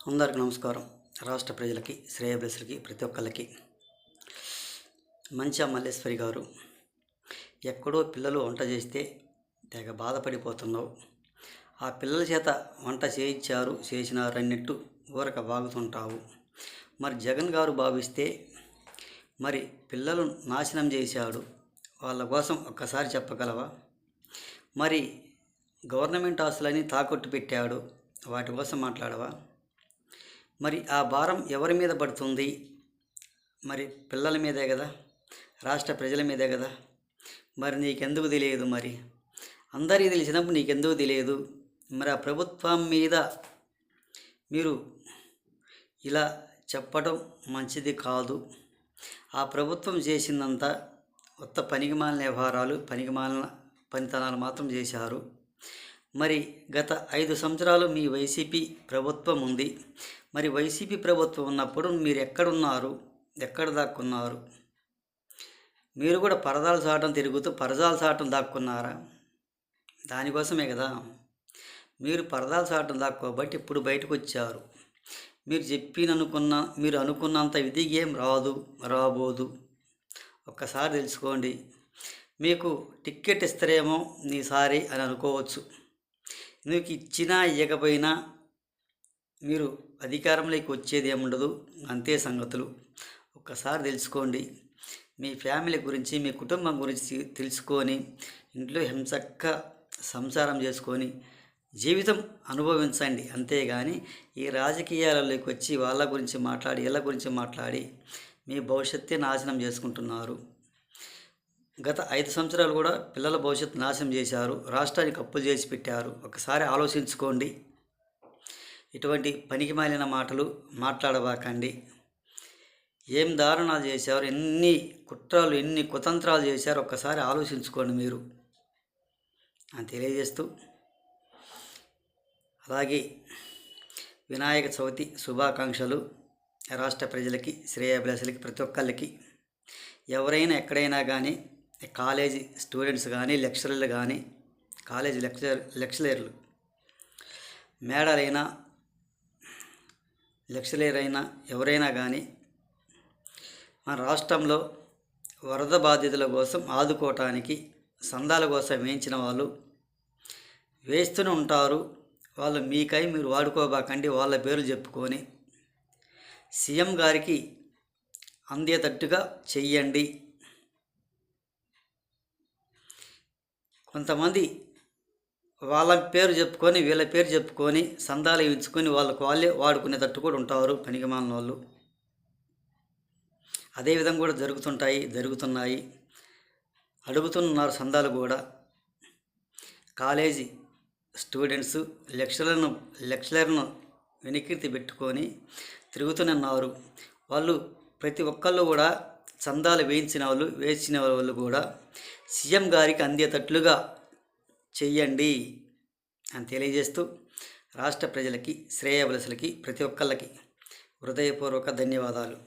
అందరికీ నమస్కారం. రాష్ట్ర ప్రజలకి, శ్రేయోభిలాషులకి ప్రతి ఒక్కళ్ళకి మంచా మల్లేశ్వరి గారు, ఎక్కడో పిల్లలు వంట చేస్తే తెగ బాధపడిపోతున్నావు. ఆ పిల్లల చేత వంట చేసినారన్నట్టు ఊరక వాగుతుంటావు. మరి జగన్ గారు భావిస్తే మరి పిల్లలు నాశనం చేశాడు, వాళ్ళ కోసం ఒక్కసారి చెప్పగలవా? మరి గవర్నమెంట్ ఆస్తులని తాకట్టు పెట్టాడు, వాటి కోసం మాట్లాడవా? మరి ఆ భారం ఎవరి మీద పడుతుంది? మరి పిల్లల మీదే కదా, రాష్ట్ర ప్రజల మీదే కదా. మరి నీకెందుకు తెలియదు? మరి అందరికీ తెలిసినప్పుడు నీకెందుకు తెలియదు? మరి ఆ ప్రభుత్వం మీద మీరు ఇలా చెప్పడం మంచిది కాదు. ఆ ప్రభుత్వం చేసిందంతా కొత్త పనికిమాలిన వ్యవహారాలు, పనికిమాలిన పనితనాలు మాత్రం చేశారు. మరి గత 5 సంవత్సరాలు మీ వైసీపీ ప్రభుత్వం ఉంది. మరి వైసీపీ ప్రభుత్వం ఉన్నప్పుడు మీరు ఎక్కడున్నారు? ఎక్కడ దాక్కున్నారు? మీరు కూడా పరదాలు చాటం తిరుగుతూ పరదాలు చాటం దాక్కున్నారా? దానికోసమే కదా మీరు పరదాలు చాటం దాక్కోబట్టి ఇప్పుడు బయటకు వచ్చారు. మీరు అనుకున్నంత విధి ఏం రాబోదు. ఒక్కసారి తెలుసుకోండి. మీకు టిక్కెట్ ఇస్తారేమో ఈసారి అని అనుకోవచ్చు. మీకు ఇచ్చినా ఇవ్వకపోయినా మీరు అధికారంలోకి వచ్చేది ఏముండదు, అంతే సంగతులు. ఒక్కసారి తెలుసుకోండి. మీ ఫ్యామిలీ గురించి, మీ కుటుంబం గురించి తెలుసుకొని ఇంట్లో హింసక్క సంసారం చేసుకొని జీవితం అనుభవించండి. అంతేగాని ఈ రాజకీయాలలోకి వచ్చి వాళ్ళ గురించి మాట్లాడి, వీళ్ళ గురించి మాట్లాడి మీ భవిష్యత్తే నాశనం చేసుకుంటున్నారు. గత 5 సంవత్సరాలు కూడా పిల్లల భవిష్యత్తు నాశనం చేశారు, రాష్ట్రానికి అప్పులు చేసి పెట్టారు. ఒకసారి ఆలోచించుకోండి. ఇటువంటి పనికిమాలిన మాటలు మాట్లాడబాకండి. ఏం దారుణాలు చేశారు, ఎన్ని కుట్రలు, ఎన్ని కుతంత్రాలు చేశారు, ఒక్కసారి ఆలోచించుకోండి మీరు అని తెలియజేస్తూ, అలాగే వినాయక చవితి శుభాకాంక్షలు రాష్ట్ర ప్రజలకి, శ్రేయోభిలాషులకి, ప్రతి ఒక్కళ్ళకి. ఎవరైనా ఎక్కడైనా కానీ కాలేజీ స్టూడెంట్స్ కానీ, లెక్చరర్లు కానీ, కాలేజీ లెక్చరర్లు, మేడాలైనా లెక్చరర్ అయినా ఎవరైనా కానీ మన రాష్ట్రంలో వరద బాధితుల కోసం ఆదుకోవటానికి సందాల కోసం వేయించిన వాళ్ళు వేస్తూనే ఉంటారు. వాళ్ళు మీకై మీరు వాడుకోబాకండి. వాళ్ళ పేర్లు చెప్పుకొని సీఎం గారికి అందేటట్టుగా చెయ్యండి. కొంతమంది వాళ్ళ పేరు చెప్పుకొని, వీళ్ళ పేరు చెప్పుకొని సందాలు ఇచ్చుకొని వాళ్ళే వాడుకునేటట్టు కూడా ఉంటారు పనికిమాలిన వాళ్ళు. అదేవిధంగా కూడా జరుగుతున్నాయి, అడుగుతున్నారు సందాలు కూడా. కాలేజీ స్టూడెంట్స్ లెక్చరర్ను వెనక్కి పెట్టుకొని తిరుగుతున్నారు. వాళ్ళు ప్రతి ఒక్కళ్ళు కూడా చందాలు వేసిన వాళ్ళు కూడా సీఎం గారికి అందేటట్లుగా చెయ్యండి అని తెలియజేస్తూ, రాష్ట్ర ప్రజలకి, శ్రేయోభిలాషులకి, ప్రతి ఒక్కళ్ళకి హృదయపూర్వక ధన్యవాదాలు.